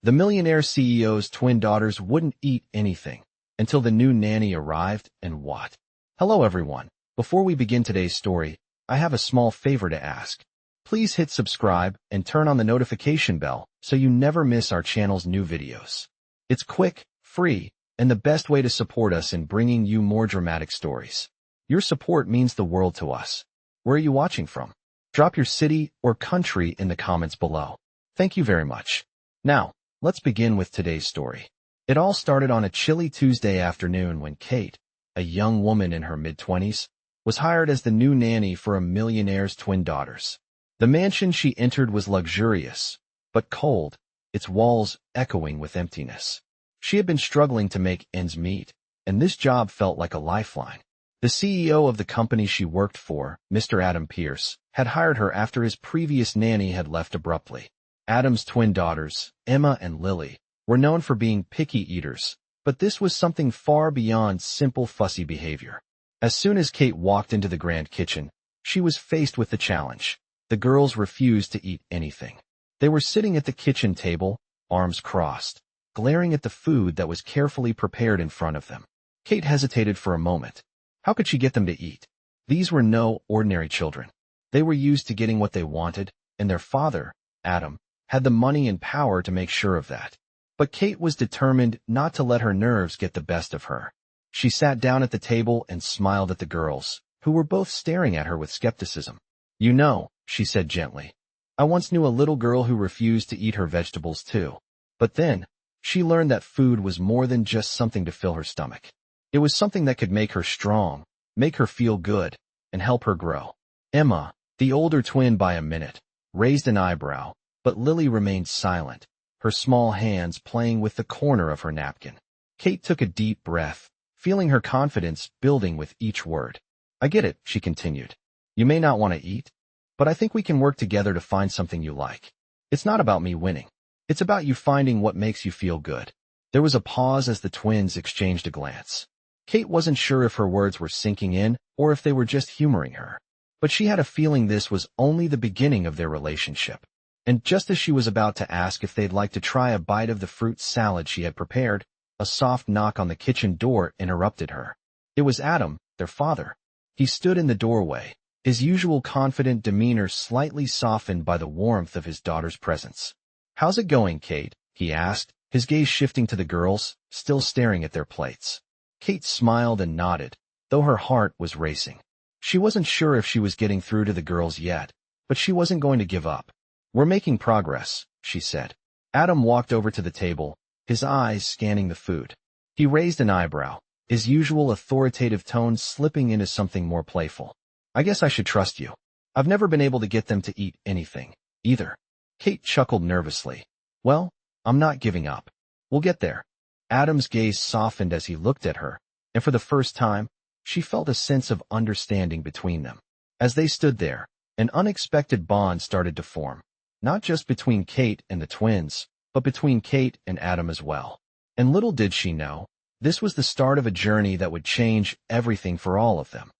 The millionaire CEO's twin daughters wouldn't eat anything until the new nanny arrived, and what? Hello everyone. Before we begin today's story, I have a small favor to ask. Please hit subscribe and turn on the notification bell so you never miss our channel's new videos. It's quick, free, and the best way to support us in bringing you more dramatic stories. Your support means the world to us. Where are you watching from? Drop your city or country in the comments below. Thank you very much. Now, let's begin with today's story. It all started on a chilly Tuesday afternoon when Kate, a young woman in her mid-20s, was hired as the new nanny for a millionaire's twin daughters. The mansion she entered was luxurious, but cold, its walls echoing with emptiness. She had been struggling to make ends meet, and this job felt like a lifeline. The CEO of the company she worked for, Mr. Adam Pierce, had hired her after his previous nanny had left abruptly. Adam's twin daughters, Emma and Lily, were known for being picky eaters, but this was something far beyond simple fussy behavior. As soon as Kate walked into the grand kitchen, she was faced with the challenge. The girls refused to eat anything. They were sitting at the kitchen table, arms crossed, glaring at the food that was carefully prepared in front of them. Kate hesitated for a moment. How could she get them to eat? These were no ordinary children. They were used to getting what they wanted, and their father, Adam, had the money and power to make sure of that. But Kate was determined not to let her nerves get the best of her. She sat down at the table and smiled at the girls, who were both staring at her with skepticism. "You know," she said gently, "I once knew a little girl who refused to eat her vegetables too. But then, she learned that food was more than just something to fill her stomach. It was something that could make her strong, make her feel good, and help her grow." Emma, the older twin by a minute, raised an eyebrow, but Lily remained silent, her small hands playing with the corner of her napkin. Kate took a deep breath, feeling her confidence building with each word. "I get it," she continued. "You may not want to eat, but I think we can work together to find something you like. It's not about me winning. It's about you finding what makes you feel good." There was a pause as the twins exchanged a glance. Kate wasn't sure if her words were sinking in or if they were just humoring her, but she had a feeling this was only the beginning of their relationship. And just as she was about to ask if they'd like to try a bite of the fruit salad she had prepared, a soft knock on the kitchen door interrupted her. It was Adam, their father. He stood in the doorway, his usual confident demeanor slightly softened by the warmth of his daughter's presence. "How's it going, Kate?" he asked, his gaze shifting to the girls, still staring at their plates. Kate smiled and nodded, though her heart was racing. She wasn't sure if she was getting through to the girls yet, but she wasn't going to give up. "We're making progress," she said. Adam walked over to the table, his eyes scanning the food. He raised an eyebrow, his usual authoritative tone slipping into something more playful. "I guess I should trust you. I've never been able to get them to eat anything, either." Kate chuckled nervously. "Well, I'm not giving up. We'll get there." Adam's gaze softened as he looked at her, and for the first time, she felt a sense of understanding between them. As they stood there, an unexpected bond started to form. Not just between Kate and the twins, but between Kate and Adam as well. And little did she know, this was the start of a journey that would change everything for all of them.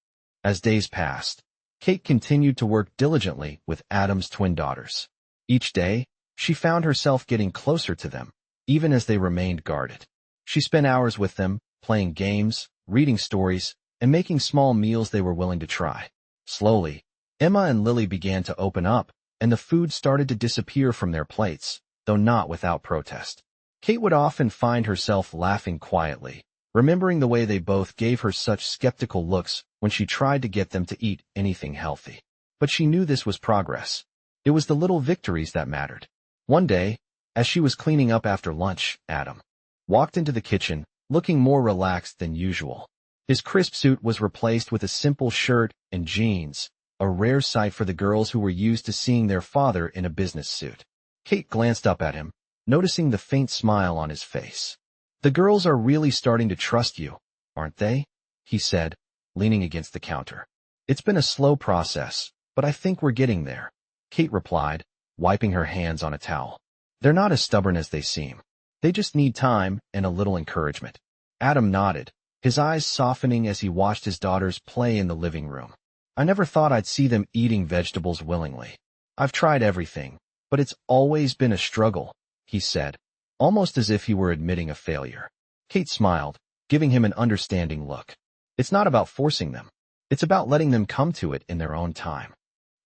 As days passed, Kate continued to work diligently with Adam's twin daughters. Each day, she found herself getting closer to them, even as they remained guarded. She spent hours with them, playing games, reading stories, and making small meals they were willing to try. Slowly, Emma and Lily began to open up, and the food started to disappear from their plates, though not without protest. Kate would often find herself laughing quietly, remembering the way they both gave her such skeptical looks when she tried to get them to eat anything healthy. But she knew this was progress. It was the little victories that mattered. One day, as she was cleaning up after lunch, Adam walked into the kitchen, looking more relaxed than usual. His crisp suit was replaced with a simple shirt and jeans, a rare sight for the girls who were used to seeing their father in a business suit. Kate glanced up at him, noticing the faint smile on his face. "The girls are really starting to trust you, aren't they?" he said, leaning against the counter. "It's been a slow process, but I think we're getting there," Kate replied, wiping her hands on a towel. "They're not as stubborn as they seem. They just need time and a little encouragement." Adam nodded, his eyes softening as he watched his daughters play in the living room. "I never thought I'd see them eating vegetables willingly. I've tried everything, but it's always been a struggle," he said, almost as if he were admitting a failure. Kate smiled, giving him an understanding look. It's not about forcing them. It's about letting them come to it in their own time.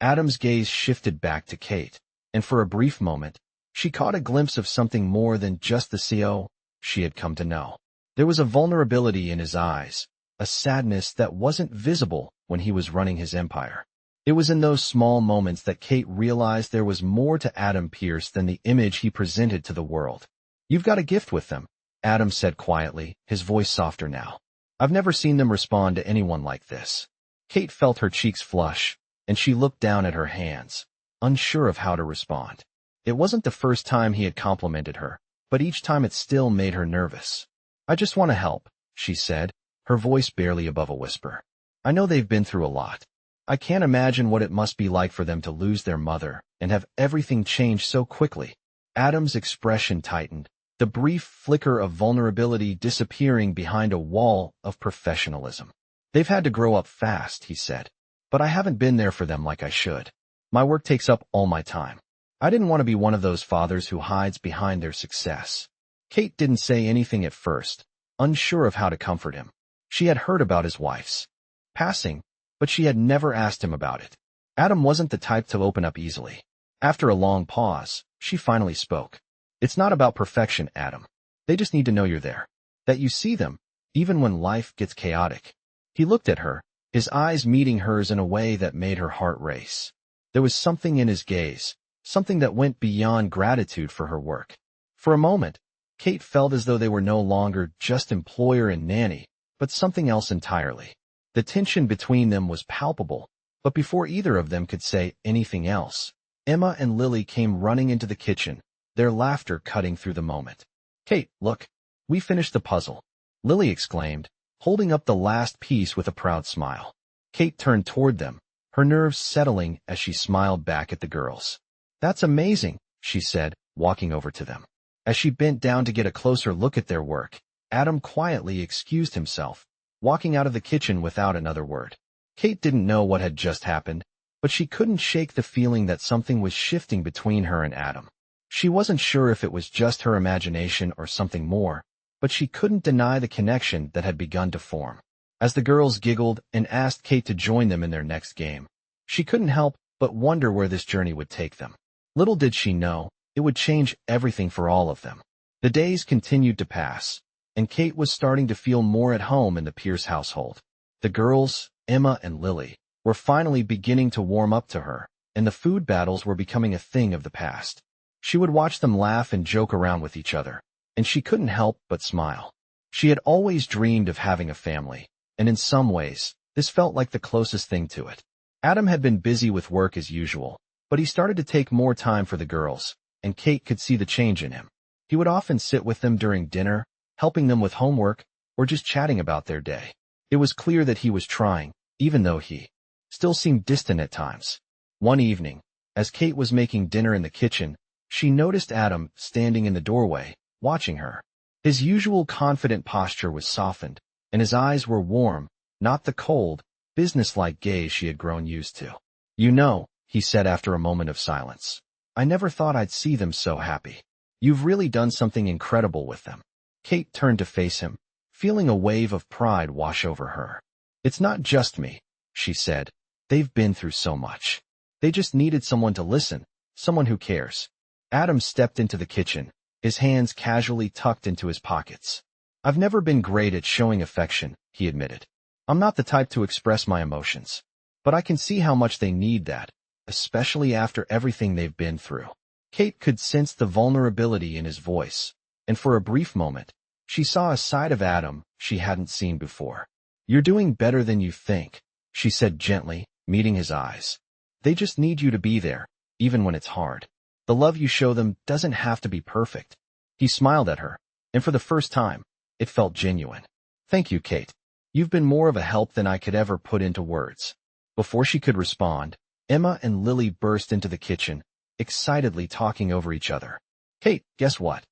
Adam's gaze shifted back to Kate, and for a brief moment, she caught a glimpse of something more than just the CO she had come to know. There was a vulnerability in his eyes, a sadness that wasn't visible when he was running his empire. It was in those small moments that Kate realized there was more to Adam Pierce than the image he presented to the world. You've got a gift with them, Adam said quietly, his voice softer now. I've never seen them respond to anyone like this. Kate felt her cheeks flush, and she looked down at her hands, unsure of how to respond. It wasn't the first time he had complimented her, but each time it still made her nervous. I just want to help, she said, her voice barely above a whisper. I know they've been through a lot. I can't imagine what it must be like for them to lose their mother and have everything change so quickly. Adam's expression tightened, the brief flicker of vulnerability disappearing behind a wall of professionalism. They've had to grow up fast, he said, but I haven't been there for them like I should. My work takes up all my time. I didn't want to be one of those fathers who hides behind their success. Kate didn't say anything at first, unsure of how to comfort him. She had heard about his wife's passing, but she had never asked him about it. Adam wasn't the type to open up easily. After a long pause, she finally spoke. It's not about perfection, Adam. They just need to know you're there, that you see them, even when life gets chaotic. He looked at her, his eyes meeting hers in a way that made her heart race. There was something in his gaze, something that went beyond gratitude for her work. For a moment, Kate felt as though they were no longer just employer and nanny, but something else entirely. The tension between them was palpable, but before either of them could say anything else, Emma and Lily came running into the kitchen, their laughter cutting through the moment. Kate, look, we finished the puzzle, Lily exclaimed, holding up the last piece with a proud smile. Kate turned toward them, her nerves settling as she smiled back at the girls. That's amazing, she said, walking over to them. As she bent down to get a closer look at their work, Adam quietly excused himself, walking out of the kitchen without another word. Kate didn't know what had just happened, but she couldn't shake the feeling that something was shifting between her and Adam. She wasn't sure if it was just her imagination or something more, but she couldn't deny the connection that had begun to form. As the girls giggled and asked Kate to join them in their next game, she couldn't help but wonder where this journey would take them. Little did she know, it would change everything for all of them. The days continued to pass, and Kate was starting to feel more at home in the Pierce household. The girls, Emma and Lily, were finally beginning to warm up to her, and the food battles were becoming a thing of the past. She would watch them laugh and joke around with each other, and she couldn't help but smile. She had always dreamed of having a family, and in some ways, this felt like the closest thing to it. Adam had been busy with work as usual, but he started to take more time for the girls, and Kate could see the change in him. He would often sit with them during dinner, helping them with homework, or just chatting about their day. It was clear that he was trying, even though he still seemed distant at times. One evening, as Kate was making dinner in the kitchen, she noticed Adam standing in the doorway, watching her. His usual confident posture was softened, and his eyes were warm, not the cold, businesslike gaze she had grown used to. You know, he said after a moment of silence, I never thought I'd see them so happy. You've really done something incredible with them. Kate turned to face him, feeling a wave of pride wash over her. It's not just me, she said. They've been through so much. They just needed someone to listen, someone who cares. Adam stepped into the kitchen, his hands casually tucked into his pockets. I've never been great at showing affection, he admitted. I'm not the type to express my emotions, but I can see how much they need that, especially after everything they've been through. Kate could sense the vulnerability in his voice, and for a brief moment, she saw a side of Adam she hadn't seen before. You're doing better than you think, she said gently, meeting his eyes. They just need you to be there, even when it's hard. The love you show them doesn't have to be perfect. He smiled at her, and for the first time, it felt genuine. Thank you, Kate. You've been more of a help than I could ever put into words. Before she could respond, Emma and Lily burst into the kitchen, excitedly talking over each other. Kate, guess what?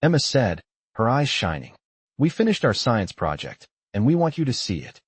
Emma said, her eyes shining. We finished our science project, and we want you to see it.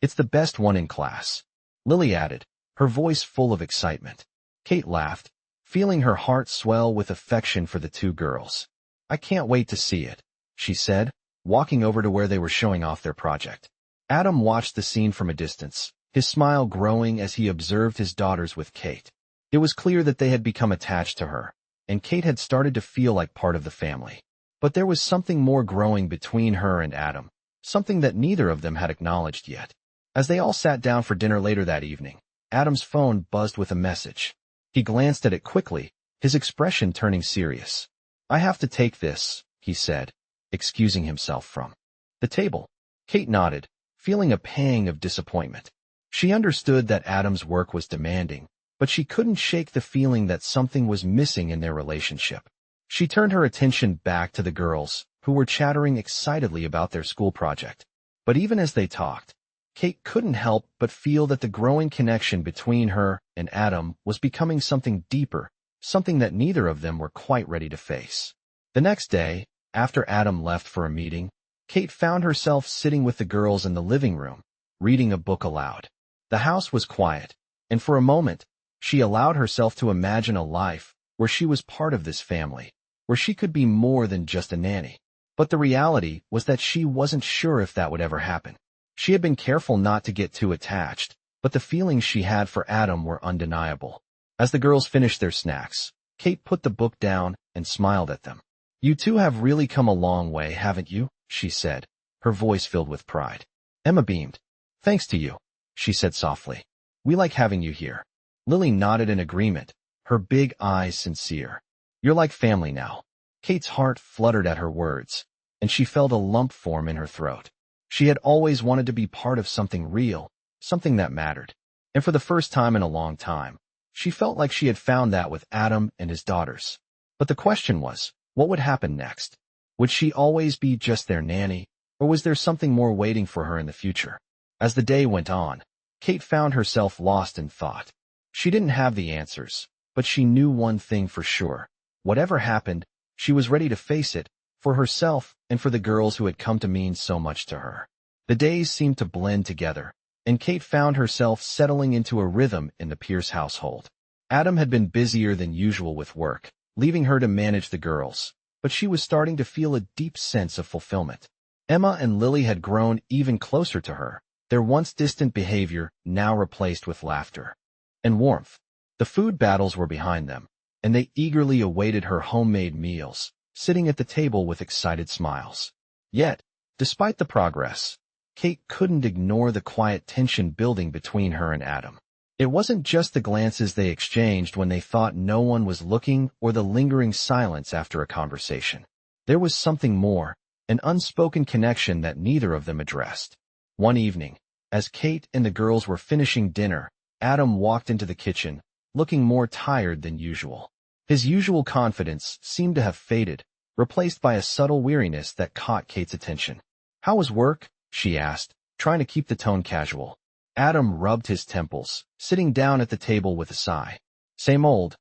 It's the best one in class. Lily added, her voice full of excitement. Kate laughed, feeling her heart swell with affection for the two girls. I can't wait to see it, she said, walking over to where they were showing off their project. Adam watched the scene from a distance, his smile growing as he observed his daughters with Kate. It was clear that they had become attached to her, and Kate had started to feel like part of the family. But there was something more growing between her and Adam, something that neither of them had acknowledged yet. As they all sat down for dinner later that evening, Adam's phone buzzed with a message. He glanced at it quickly, his expression turning serious. I have to take this, he said, excusing himself from the table. Kate nodded, feeling a pang of disappointment. She understood that Adam's work was demanding, but she couldn't shake the feeling that something was missing in their relationship. She turned her attention back to the girls, who were chattering excitedly about their school project. But even as they talked, Kate couldn't help but feel that the growing connection between her and Adam was becoming something deeper, something that neither of them were quite ready to face. The next day, after Adam left for a meeting, Kate found herself sitting with the girls in the living room, reading a book aloud. The house was quiet, and for a moment, she allowed herself to imagine a life where she was part of this family, where she could be more than just a nanny. But the reality was that she wasn't sure if that would ever happen. She had been careful not to get too attached, but the feelings she had for Adam were undeniable. As the girls finished their snacks, Kate put the book down and smiled at them. You two have really come a long way, haven't you? She said, her voice filled with pride. Emma beamed. Thanks to you, she said softly. We like having you here. Lily nodded in agreement, her big eyes sincere. You're like family now. Kate's heart fluttered at her words, and she felt a lump form in her throat. She had always wanted to be part of something real, something that mattered. And for the first time in a long time, she felt like she had found that with Adam and his daughters. But the question was, what would happen next? Would she always be just their nanny, or was there something more waiting for her in the future? As the day went on, Kate found herself lost in thought. She didn't have the answers, but she knew one thing for sure. Whatever happened, she was ready to face it, for herself and for the girls who had come to mean so much to her. The days seemed to blend together, and Kate found herself settling into a rhythm in the Pierce household. Adam had been busier than usual with work, leaving her to manage the girls, but she was starting to feel a deep sense of fulfillment. Emma and Lily had grown even closer to her, their once distant behavior now replaced with laughter and warmth. The food battles were behind them, and they eagerly awaited her homemade meals, sitting at the table with excited smiles. Yet, despite the progress, Kate couldn't ignore the quiet tension building between her and Adam. It wasn't just the glances they exchanged when they thought no one was looking or the lingering silence after a conversation. There was something more, an unspoken connection that neither of them addressed. One evening, as Kate and the girls were finishing dinner, Adam walked into the kitchen, looking more tired than usual. His usual confidence seemed to have faded, replaced by a subtle weariness that caught Kate's attention. How was work? She asked, trying to keep the tone casual. Adam rubbed his temples, sitting down at the table with a sigh. Same old,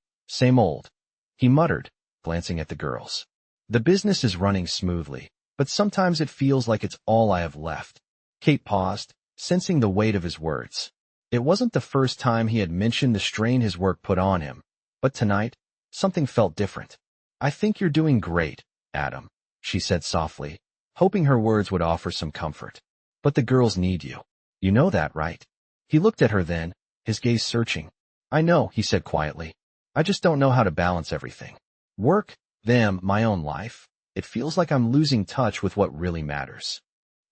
he muttered, glancing at the girls. The business is running smoothly, but sometimes it feels like it's all I have left. Kate paused, sensing the weight of his words. It wasn't the first time he had mentioned the strain his work put on him, but tonight, something felt different. I think you're doing great, Adam, she said softly, hoping her words would offer some comfort. But the girls need you. You know that, right? He looked at her then, his gaze searching. I know, he said quietly. I just don't know how to balance everything. Work, them, my own life. It feels like I'm losing touch with what really matters.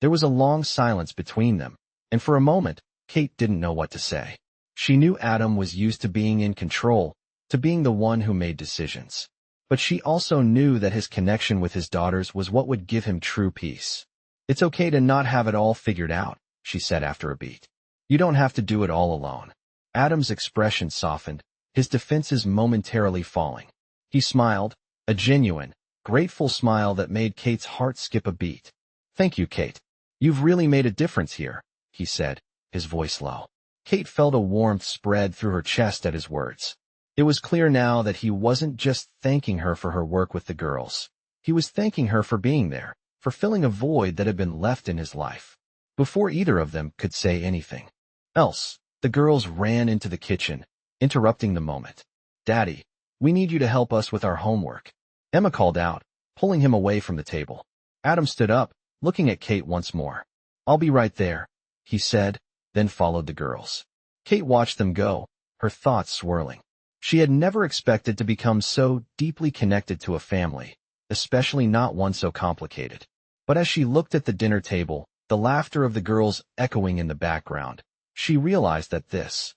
There was a long silence between them, and for a moment, Kate didn't know what to say. She knew Adam was used to being in control, to being the one who made decisions. But she also knew that his connection with his daughters was what would give him true peace. It's okay to not have it all figured out, she said after a beat. You don't have to do it all alone. Adam's expression softened, his defenses momentarily falling. He smiled, a genuine, grateful smile that made Kate's heart skip a beat. Thank you, Kate. You've really made a difference here, he said, his voice low. Kate felt a warmth spread through her chest at his words. It was clear now that he wasn't just thanking her for her work with the girls. He was thanking her for being there, for filling a void that had been left in his life. Before either of them could say anything else, the girls ran into the kitchen, interrupting the moment. Daddy, we need you to help us with our homework. Emma called out, pulling him away from the table. Adam stood up, looking at Kate once more. "I'll be right there," he said, then followed the girls. Kate watched them go, her thoughts swirling. She had never expected to become so deeply connected to a family, especially not one so complicated. But as she looked at the dinner table, the laughter of the girls echoing in the background, she realized that this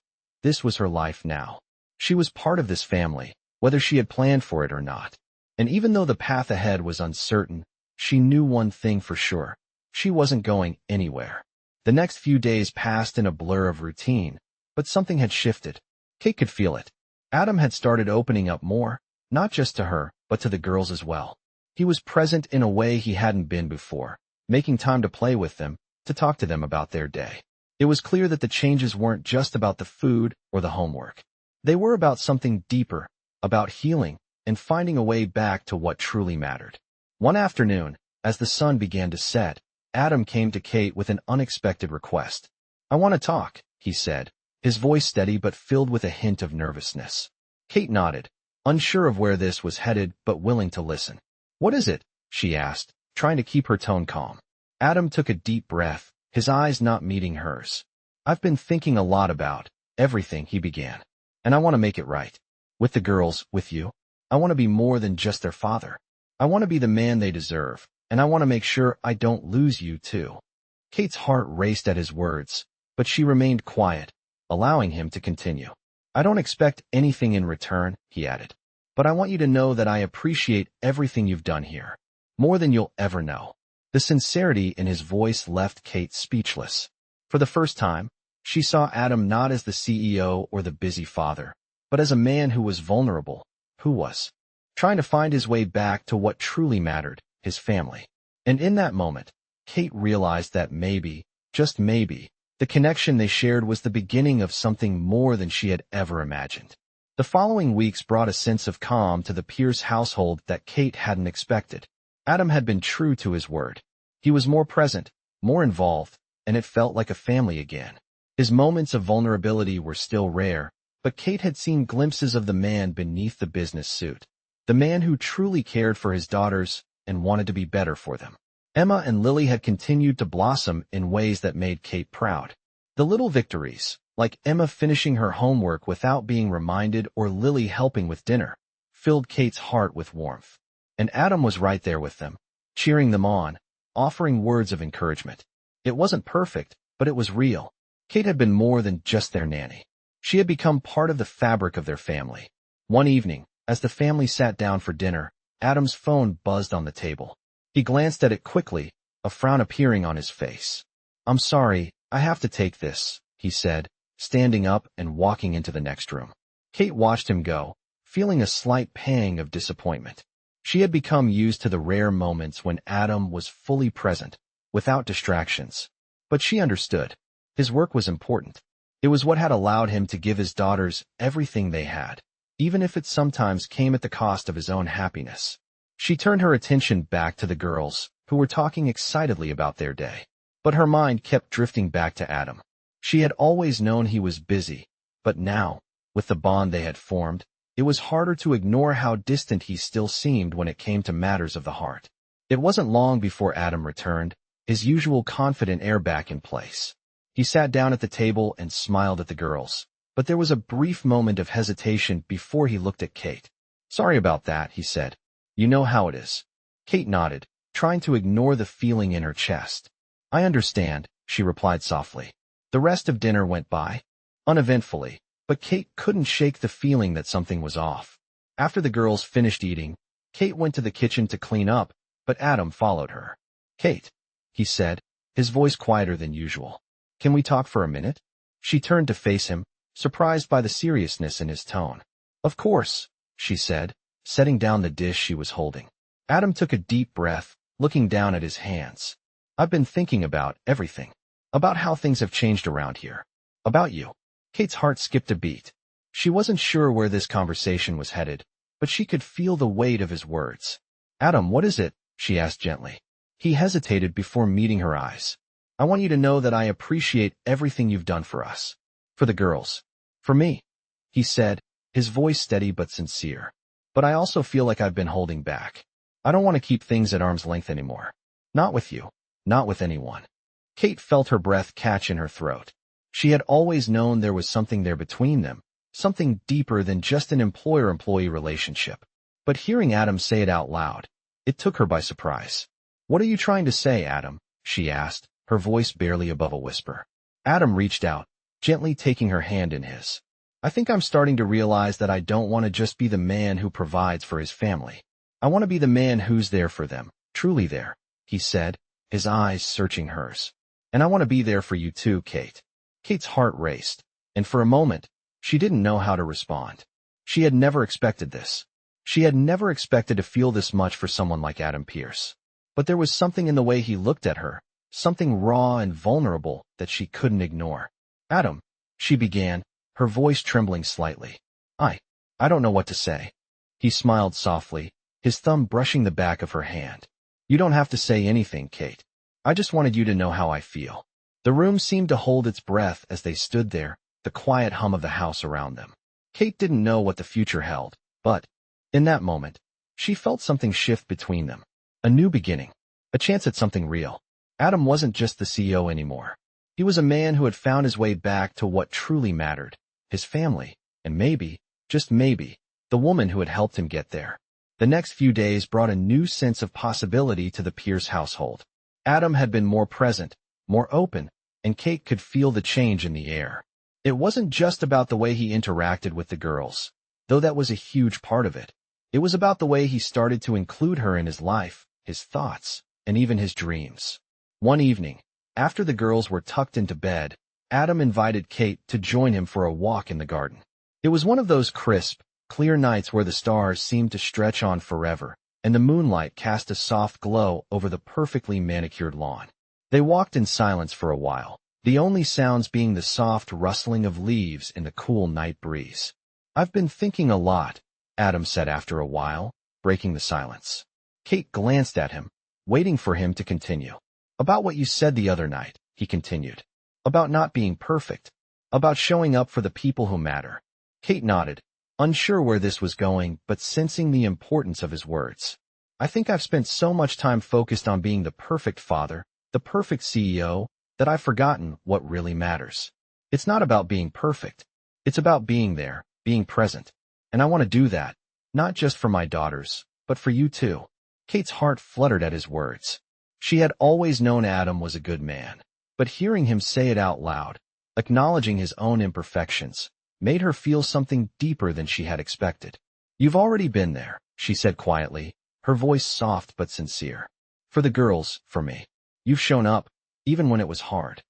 was her life now. She was part of this family, whether she had planned for it or not. And even though the path ahead was uncertain, she knew one thing for sure. She wasn't going anywhere. The next few days passed in a blur of routine, but something had shifted. Kate could feel it. Adam had started opening up more, not just to her, but to the girls as well. He was present in a way he hadn't been before, making time to play with them, to talk to them about their day. It was clear that the changes weren't just about the food or the homework. They were about something deeper, about healing, and finding a way back to what truly mattered. One afternoon, as the sun began to set, Adam came to Kate with an unexpected request. "I want to talk," he said, his voice steady but filled with a hint of nervousness. Kate nodded, unsure of where this was headed but willing to listen. "What is it?" she asked, trying to keep her tone calm. Adam took a deep breath, his eyes not meeting hers. "I've been thinking a lot about everything," he began, "and I want to make it right. With the girls, with you. I want to be more than just their father. I want to be the man they deserve, and I want to make sure I don't lose you too." Kate's heart raced at his words, but she remained quiet, allowing him to continue. "I don't expect anything in return," he added, "but I want you to know that I appreciate everything you've done here, more than you'll ever know." The sincerity in his voice left Kate speechless. For the first time, she saw Adam not as the CEO or the busy father, but as a man who was vulnerable, who was trying to find his way back to what truly mattered, his family. And in that moment, Kate realized that maybe, just maybe, the connection they shared was the beginning of something more than she had ever imagined. The following weeks brought a sense of calm to the Pierce household that Kate hadn't expected. Adam had been true to his word. He was more present, more involved, and it felt like a family again. His moments of vulnerability were still rare, but Kate had seen glimpses of the man beneath the business suit. The man who truly cared for his daughters and wanted to be better for them. Emma and Lily had continued to blossom in ways that made Kate proud. The little victories, like Emma finishing her homework without being reminded or Lily helping with dinner, filled Kate's heart with warmth. And Adam was right there with them, cheering them on, offering words of encouragement. It wasn't perfect, but it was real. Kate had been more than just their nanny. She had become part of the fabric of their family. One evening, as the family sat down for dinner, Adam's phone buzzed on the table. He glanced at it quickly, a frown appearing on his face. "I'm sorry, I have to take this," he said, standing up and walking into the next room. Kate watched him go, feeling a slight pang of disappointment. She had become used to the rare moments when Adam was fully present, without distractions. But she understood. His work was important. It was what had allowed him to give his daughters everything they had, even if it sometimes came at the cost of his own happiness. She turned her attention back to the girls, who were talking excitedly about their day. But her mind kept drifting back to Adam. She had always known he was busy, but now, with the bond they had formed, it was harder to ignore how distant he still seemed when it came to matters of the heart. It wasn't long before Adam returned, his usual confident air back in place. He sat down at the table and smiled at the girls, but there was a brief moment of hesitation before he looked at Kate. "Sorry about that," he said. "You know how it is." Kate nodded, trying to ignore the feeling in her chest. "I understand," she replied softly. The rest of dinner went by, uneventfully, but Kate couldn't shake the feeling that something was off. After the girls finished eating, Kate went to the kitchen to clean up, but Adam followed her. "Kate," he said, his voice quieter than usual. "Can we talk for a minute?" She turned to face him, surprised by the seriousness in his tone. "Of course," she said, setting down the dish she was holding. Adam took a deep breath, looking down at his hands. "I've been thinking about everything. About how things have changed around here. About you." Kate's heart skipped a beat. She wasn't sure where this conversation was headed, but she could feel the weight of his words. "Adam, what is it?" she asked gently. He hesitated before meeting her eyes. "I want you to know that I appreciate everything you've done for us. For the girls. For me," he said, his voice steady but sincere. "But I also feel like I've been holding back. I don't want to keep things at arm's length anymore. Not with you. Not with anyone. Kate felt her breath catch in her throat. She had always known there was something there between them, something deeper than just an employer-employee relationship. But hearing Adam say it out loud, it took her by surprise. What are you trying to say, Adam? She asked, her voice barely above a whisper. Adam reached out, gently taking her hand in his. I think I'm starting to realize that I don't want to just be the man who provides for his family. I want to be the man who's there for them, truly there, he said, his eyes searching hers. And I want to be there for you too, Kate. Kate's heart raced, and for a moment, she didn't know how to respond. She had never expected this. She had never expected to feel this much for someone like Adam Pierce. But there was something in the way he looked at her, something raw and vulnerable that she couldn't ignore. Adam, she began, her voice trembling slightly. I don't know what to say. He smiled softly, his thumb brushing the back of her hand. You don't have to say anything, Kate. I just wanted you to know how I feel. The room seemed to hold its breath as they stood there, the quiet hum of the house around them. Kate didn't know what the future held, but, in that moment, she felt something shift between them. A new beginning. A chance at something real. Adam wasn't just the CEO anymore. He was a man who had found his way back to what truly mattered. His family, and maybe, just maybe, the woman who had helped him get there. The next few days brought a new sense of possibility to the Pierce household. Adam had been more present, more open, and Kate could feel the change in the air. It wasn't just about the way he interacted with the girls, though that was a huge part of it. It was about the way he started to include her in his life, his thoughts, and even his dreams. One evening, after the girls were tucked into bed, Adam invited Kate to join him for a walk in the garden. It was one of those crisp, clear nights where the stars seemed to stretch on forever, and the moonlight cast a soft glow over the perfectly manicured lawn. They walked in silence for a while, the only sounds being the soft rustling of leaves in the cool night breeze. I've been thinking a lot, Adam said after a while, breaking the silence. Kate glanced at him, waiting for him to continue. About what you said the other night, he continued. About not being perfect. About showing up for the people who matter. Kate nodded, unsure where this was going, but sensing the importance of his words. I think I've spent so much time focused on being the perfect father, the perfect CEO, that I've forgotten what really matters. It's not about being perfect. It's about being there, being present. And I want to do that, not just for my daughters, but for you too. Kate's heart fluttered at his words. She had always known Adam was a good man, but hearing him say it out loud, acknowledging his own imperfections, made her feel something deeper than she had expected. You've already been there, she said quietly, her voice soft but sincere. For the girls, for me. You've shown up, even when it was hard.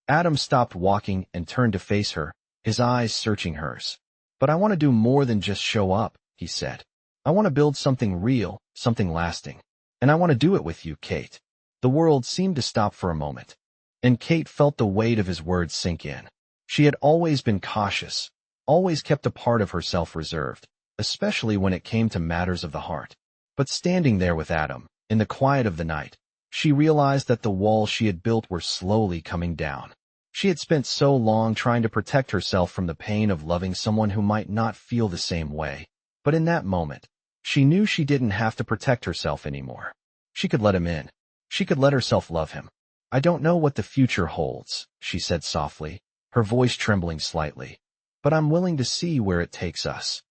Adam stopped walking and turned to face her, his eyes searching hers. But I want to do more than just show up, he said. I want to build something real, something lasting. And I want to do it with you, Kate. The world seemed to stop for a moment. And Kate felt the weight of his words sink in. She had always been cautious, always kept a part of herself reserved, especially when it came to matters of the heart. But standing there with Adam, in the quiet of the night, she realized that the walls she had built were slowly coming down. She had spent so long trying to protect herself from the pain of loving someone who might not feel the same way. But in that moment, she knew she didn't have to protect herself anymore. She could let him in. She could let herself love him. I don't know what the future holds, she said softly, her voice trembling slightly. But I'm willing to see where it takes us.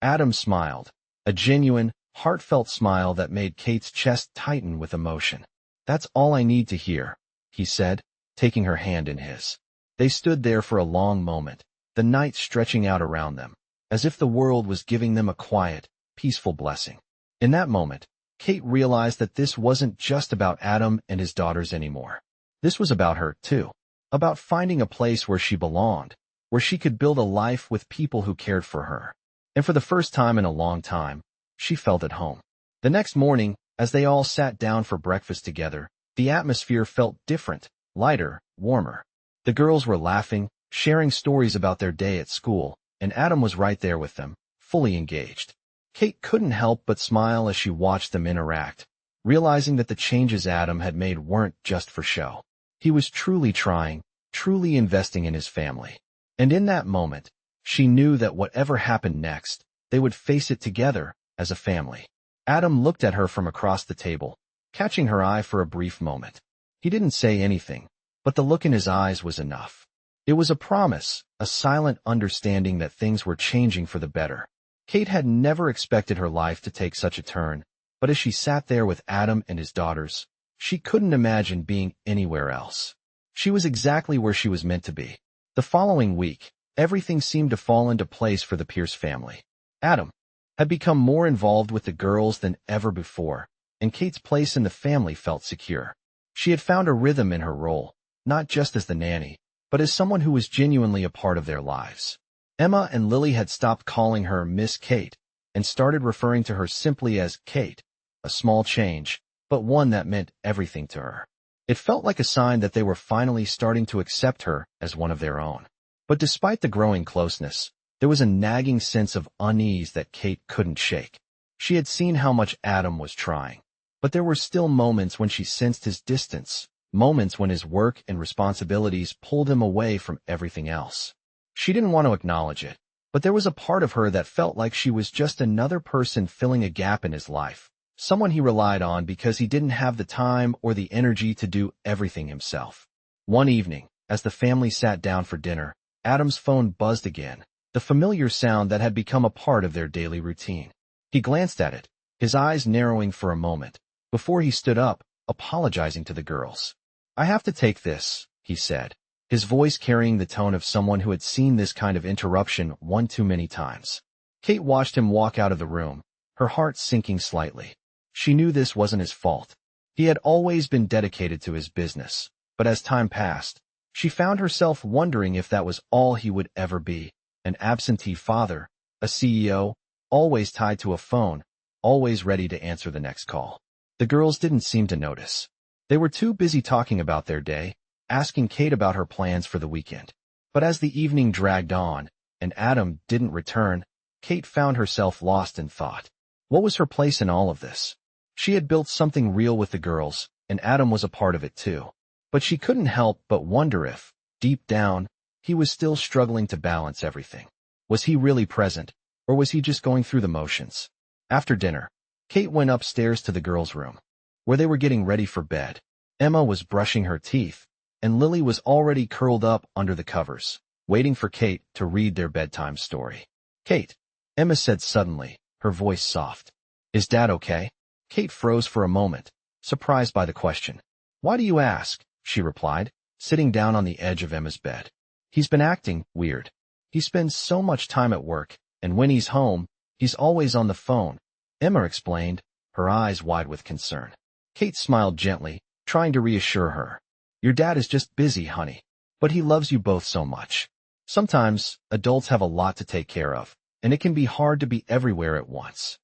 Adam smiled, a genuine, heartfelt smile that made Kate's chest tighten with emotion. That's all I need to hear, he said, taking her hand in his. They stood there for a long moment, the night stretching out around them, as if the world was giving them a quiet, peaceful blessing. In that moment, Kate realized that this wasn't just about Adam and his daughters anymore. This was about her, too. About finding a place where she belonged, where she could build a life with people who cared for her. And for the first time in a long time, she felt at home. The next morning, as they all sat down for breakfast together, the atmosphere felt different, lighter, warmer. The girls were laughing, sharing stories about their day at school, and Adam was right there with them, fully engaged. Kate couldn't help but smile as she watched them interact, realizing that the changes Adam had made weren't just for show. He was truly trying, truly investing in his family. And in that moment, she knew that whatever happened next, they would face it together, as a family. Adam looked at her from across the table, catching her eye for a brief moment. He didn't say anything, but the look in his eyes was enough. It was a promise, a silent understanding that things were changing for the better. Kate had never expected her life to take such a turn, but as she sat there with Adam and his daughters, she couldn't imagine being anywhere else. She was exactly where she was meant to be. The following week, everything seemed to fall into place for the Pierce family. Adam had become more involved with the girls than ever before, and Kate's place in the family felt secure. She had found a rhythm in her role, not just as the nanny, but as someone who was genuinely a part of their lives. Emma and Lily had stopped calling her Miss Kate and started referring to her simply as Kate, a small change, but one that meant everything to her. It felt like a sign that they were finally starting to accept her as one of their own. But despite the growing closeness, there was a nagging sense of unease that Kate couldn't shake. She had seen how much Adam was trying, but there were still moments when she sensed his distance, moments when his work and responsibilities pulled him away from everything else. She didn't want to acknowledge it, but there was a part of her that felt like she was just another person filling a gap in his life, someone he relied on because he didn't have the time or the energy to do everything himself. One evening, as the family sat down for dinner, Adam's phone buzzed again, the familiar sound that had become a part of their daily routine. He glanced at it, his eyes narrowing for a moment, before he stood up, apologizing to the girls. "I have to take this," he said, his voice carrying the tone of someone who had seen this kind of interruption one too many times. Kate watched him walk out of the room, her heart sinking slightly. She knew this wasn't his fault. He had always been dedicated to his business, but as time passed, she found herself wondering if that was all he would ever be, an absentee father, a CEO, always tied to a phone, always ready to answer the next call. The girls didn't seem to notice. They were too busy talking about their day, asking Kate about her plans for the weekend. But as the evening dragged on, and Adam didn't return, Kate found herself lost in thought. What was her place in all of this? She had built something real with the girls, and Adam was a part of it too. But she couldn't help but wonder if, deep down, he was still struggling to balance everything. Was he really present, or was he just going through the motions? After dinner, Kate went upstairs to the girls' room, where they were getting ready for bed. Emma was brushing her teeth, and Lily was already curled up under the covers, waiting for Kate to read their bedtime story. "Kate," Emma said suddenly, her voice soft. "Is Dad okay?" Kate froze for a moment, surprised by the question. "Why do you ask?" she replied, sitting down on the edge of Emma's bed. "He's been acting weird. He spends so much time at work, and when he's home, he's always on the phone," Emma explained, her eyes wide with concern. Kate smiled gently, trying to reassure her. "Your dad is just busy, honey, but he loves you both so much. Sometimes, adults have a lot to take care of, and it can be hard to be everywhere at once."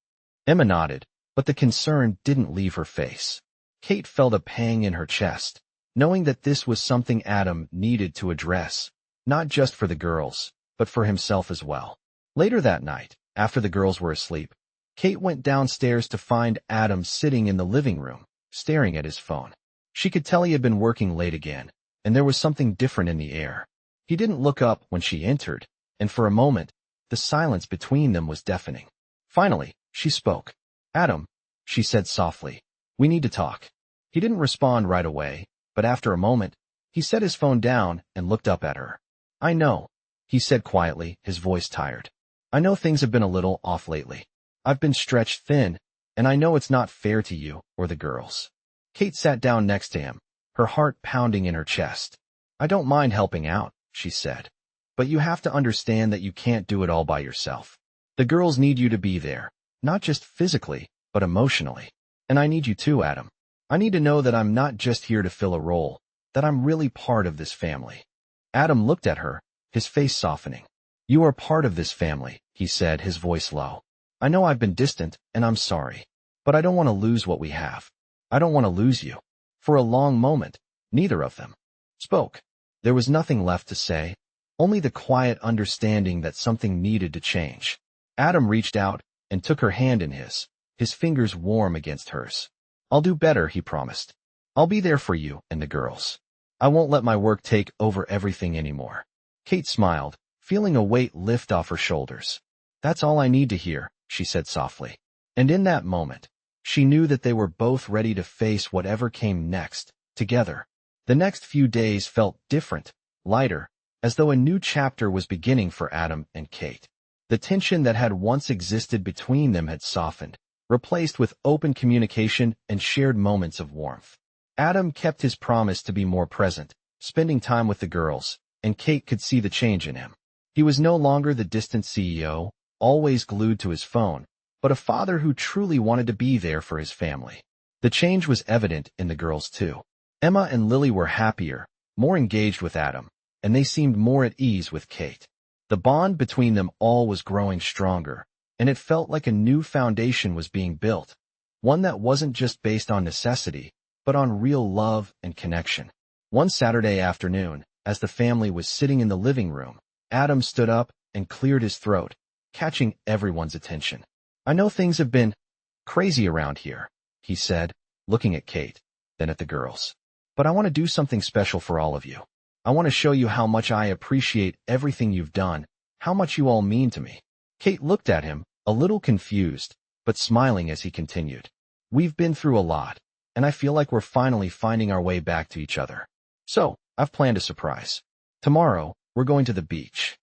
Emma nodded, but the concern didn't leave her face. Kate felt a pang in her chest, knowing that this was something Adam needed to address, not just for the girls, but for himself as well. Later that night, after the girls were asleep, Kate went downstairs to find Adam sitting in the living room, staring at his phone. She could tell he had been working late again, and there was something different in the air. He didn't look up when she entered, and for a moment, the silence between them was deafening. Finally, she spoke. "Adam," she said softly, "we need to talk." He didn't respond right away, but after a moment, he set his phone down and looked up at her. "I know," he said quietly, his voice tired. "I know things have been a little off lately. I've been stretched thin, and I know it's not fair to you or the girls." Kate sat down next to him, her heart pounding in her chest. "I don't mind helping out," she said, "but you have to understand that you can't do it all by yourself. The girls need you to be there, not just physically, but emotionally. And I need you too, Adam. I need to know that I'm not just here to fill a role, that I'm really part of this family." Adam looked at her, his face softening. "You are part of this family," he said, his voice low. "I know I've been distant, and I'm sorry, but I don't want to lose what we have. I don't want to lose you." For a long moment, neither of them spoke. There was nothing left to say, only the quiet understanding that something needed to change. Adam reached out and took her hand in his fingers warm against hers. "I'll do better," he promised. "I'll be there for you and the girls. I won't let my work take over everything anymore." Kate smiled, feeling a weight lift off her shoulders. "That's all I need to hear," she said softly. And in that moment, She knew that they were both ready to face whatever came next, together. The next few days felt different, lighter, as though a new chapter was beginning for Adam and Kate. The tension that had once existed between them had softened, replaced with open communication and shared moments of warmth. Adam kept his promise to be more present, spending time with the girls, and Kate could see the change in him. He was no longer the distant CEO, always glued to his phone, but a father who truly wanted to be there for his family. The change was evident in the girls too. Emma and Lily were happier, more engaged with Adam, and they seemed more at ease with Kate. The bond between them all was growing stronger, and it felt like a new foundation was being built, one that wasn't just based on necessity, but on real love and connection. One Saturday afternoon, as the family was sitting in the living room, Adam stood up and cleared his throat, catching everyone's attention. "I know things have been crazy around here," he said, looking at Kate, then at the girls. "But I want to do something special for all of you. I want to show you how much I appreciate everything you've done, how much you all mean to me." Kate looked at him, a little confused, but smiling as he continued. "We've been through a lot, and I feel like we're finally finding our way back to each other. So, I've planned a surprise. Tomorrow, we're going to the beach."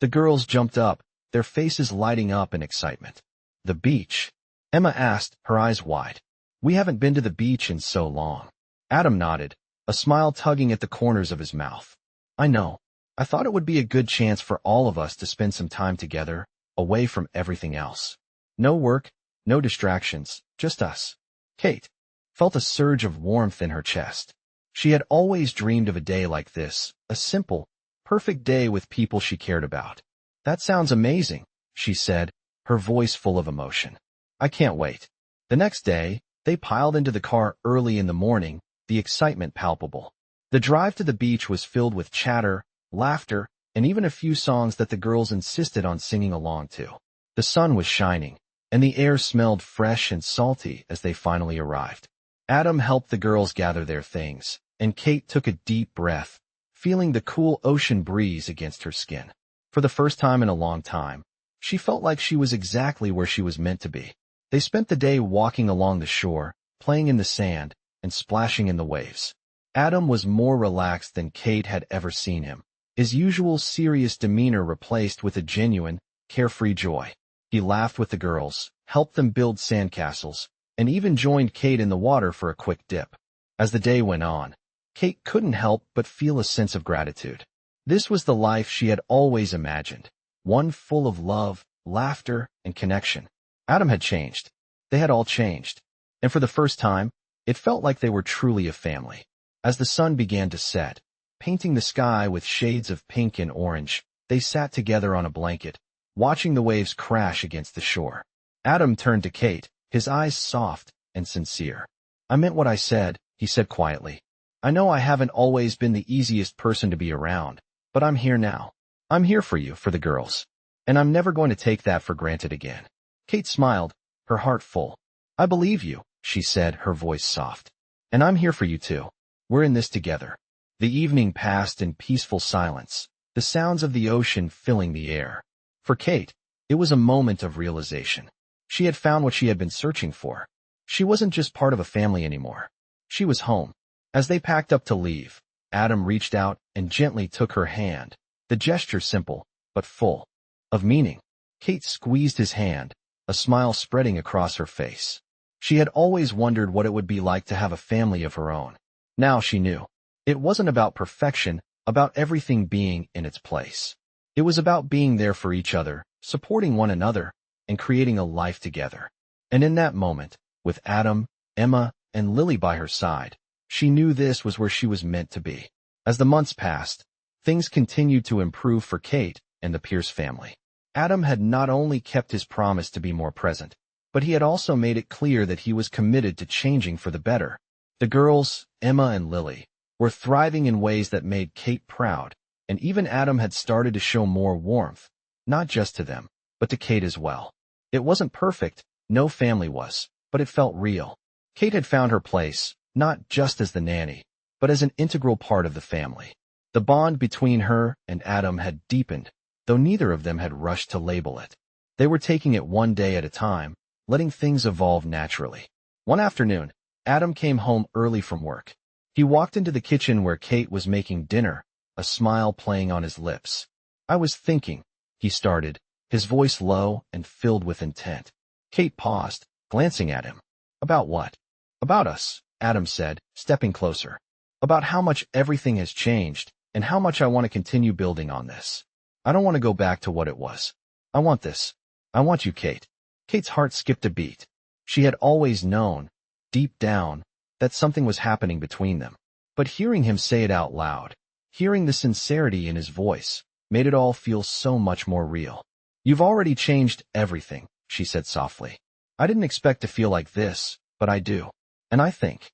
The girls jumped up, their faces lighting up in excitement. "The beach?" Emma asked, her eyes wide. "We haven't been to the beach in so long." Adam nodded, a smile tugging at the corners of his mouth. "I know. I thought it would be a good chance for all of us to spend some time together, away from everything else. No work, no distractions, just us." Kate felt a surge of warmth in her chest. She had always dreamed of a day like this, a simple, perfect day with people she cared about. "That sounds amazing," she said, her voice full of emotion. "I can't wait." The next day, they piled into the car early in the morning, the excitement palpable. The drive to the beach was filled with chatter, laughter, and even a few songs that the girls insisted on singing along to. The sun was shining, and the air smelled fresh and salty as they finally arrived. Adam helped the girls gather their things, and Kate took a deep breath, feeling the cool ocean breeze against her skin. For the first time in a long time, she felt like she was exactly where she was meant to be. They spent the day walking along the shore, playing in the sand, and splashing in the waves. Adam was more relaxed than Kate had ever seen him, his usual serious demeanor replaced with a genuine, carefree joy. He laughed with the girls, helped them build sandcastles, and even joined Kate in the water for a quick dip. As the day went on, Kate couldn't help but feel a sense of gratitude. This was the life she had always imagined, one full of love, laughter, and connection. Adam had changed. They had all changed. And for the first time, it felt like they were truly a family. As the sun began to set, painting the sky with shades of pink and orange, they sat together on a blanket, watching the waves crash against the shore. Adam turned to Kate, his eyes soft and sincere. "I meant what I said," he said quietly. "I know I haven't always been the easiest person to be around, but I'm here now. I'm here for you, for the girls. And I'm never going to take that for granted again." Kate smiled, her heart full. "I believe you," she said, her voice soft. "And I'm here for you too. We're in this together." The evening passed in peaceful silence, the sounds of the ocean filling the air. For Kate, it was a moment of realization. She had found what she had been searching for. She wasn't just part of a family anymore. She was home. As they packed up to leave, Adam reached out and gently took her hand, the gesture simple, but full of meaning. Kate squeezed his hand, a smile spreading across her face. She had always wondered what it would be like to have a family of her own. Now she knew. It wasn't about perfection, about everything being in its place. It was about being there for each other, supporting one another, and creating a life together. And in that moment, with Adam, Emma, and Lily by her side, she knew this was where she was meant to be. As the months passed, things continued to improve for Kate and the Pierce family. Adam had not only kept his promise to be more present, but he had also made it clear that he was committed to changing for the better. The girls, Emma and Lily, were thriving in ways that made Kate proud, and even Adam had started to show more warmth, not just to them, but to Kate as well. It wasn't perfect, no family was, but it felt real. Kate had found her place, not just as the nanny, but as an integral part of the family. The bond between her and Adam had deepened, though neither of them had rushed to label it. They were taking it one day at a time, letting things evolve naturally. One afternoon, Adam came home early from work. He walked into the kitchen where Kate was making dinner, a smile playing on his lips. "I was thinking," he started, his voice low and filled with intent. Kate paused, glancing at him. "About what?" "About us," Adam said, stepping closer. "About how much everything has changed, and how much I want to continue building on this. I don't want to go back to what it was. I want this. I want you, Kate." Kate's heart skipped a beat. She had always known, deep down, that something was happening between them. But hearing him say it out loud, hearing the sincerity in his voice, made it all feel so much more real. "You've already changed everything," she said softly. "I didn't expect to feel like this, but I do. And I think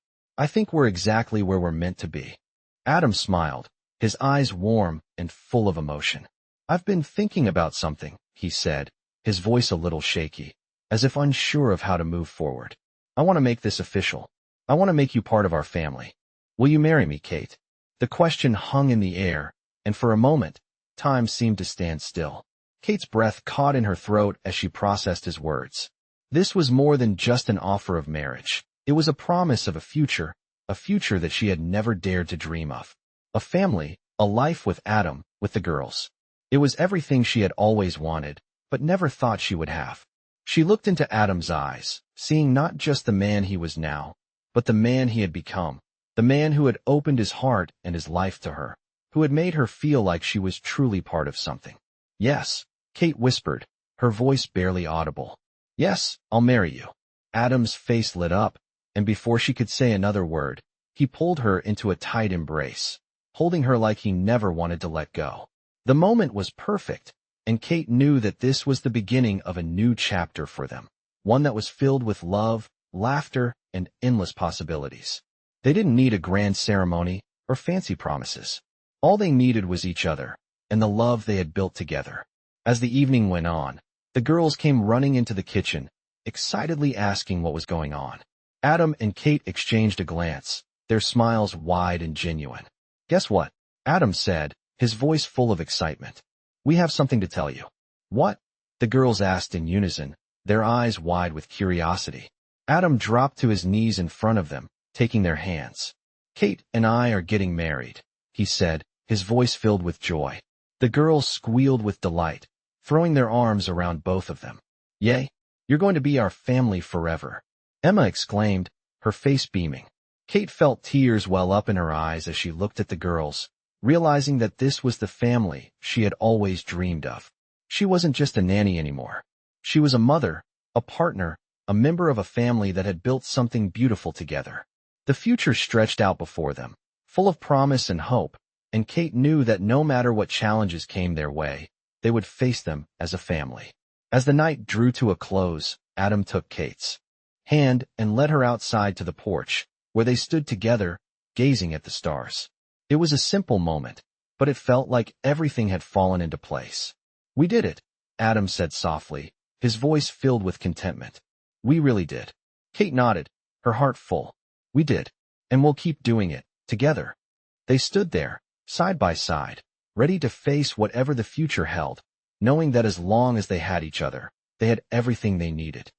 we're exactly where we're meant to be." Adam smiled, his eyes warm and full of emotion. "I've been thinking about something," he said, his voice a little shaky, as if unsure of how to move forward. "I want to make this official. I want to make you part of our family. Will you marry me, Kate?" The question hung in the air, and for a moment, time seemed to stand still. Kate's breath caught in her throat as she processed his words. This was more than just an offer of marriage. It was a promise of a future that she had never dared to dream of. A family, a life with Adam, with the girls. It was everything she had always wanted, but never thought she would have. She looked into Adam's eyes, seeing not just the man he was now, but the man he had become, the man who had opened his heart and his life to her, who had made her feel like she was truly part of something. "Yes," Kate whispered, her voice barely audible. "Yes, I'll marry you." Adam's face lit up, and before she could say another word, he pulled her into a tight embrace, holding her like he never wanted to let go. The moment was perfect, and Kate knew that this was the beginning of a new chapter for them, one that was filled with love, laughter, and endless possibilities. They didn't need a grand ceremony or fancy promises. All they needed was each other, and the love they had built together. As the evening went on, the girls came running into the kitchen, excitedly asking what was going on. Adam and Kate exchanged a glance, their smiles wide and genuine. "Guess what?" Adam said, his voice full of excitement. "We have something to tell you." "What?" the girls asked in unison, their eyes wide with curiosity. Adam dropped to his knees in front of them, taking their hands. "Kate and I are getting married," he said, his voice filled with joy. The girls squealed with delight, throwing their arms around both of them. "Yay, you're going to be our family forever," Emma exclaimed, her face beaming. Kate felt tears well up in her eyes as she looked at the girls, realizing that this was the family she had always dreamed of. She wasn't just a nanny anymore. She was a mother, a partner, a member of a family that had built something beautiful together. The future stretched out before them, full of promise and hope, and Kate knew that no matter what challenges came their way, they would face them as a family. As the night drew to a close, Adam took Kate's hand and led her outside to the porch, where they stood together, gazing at the stars. It was a simple moment, but it felt like everything had fallen into place. "We did it," Adam said softly, his voice filled with contentment. "We really did." Kate nodded, her heart full. "We did, and we'll keep doing it, together." They stood there, side by side, ready to face whatever the future held, knowing that as long as they had each other, they had everything they needed.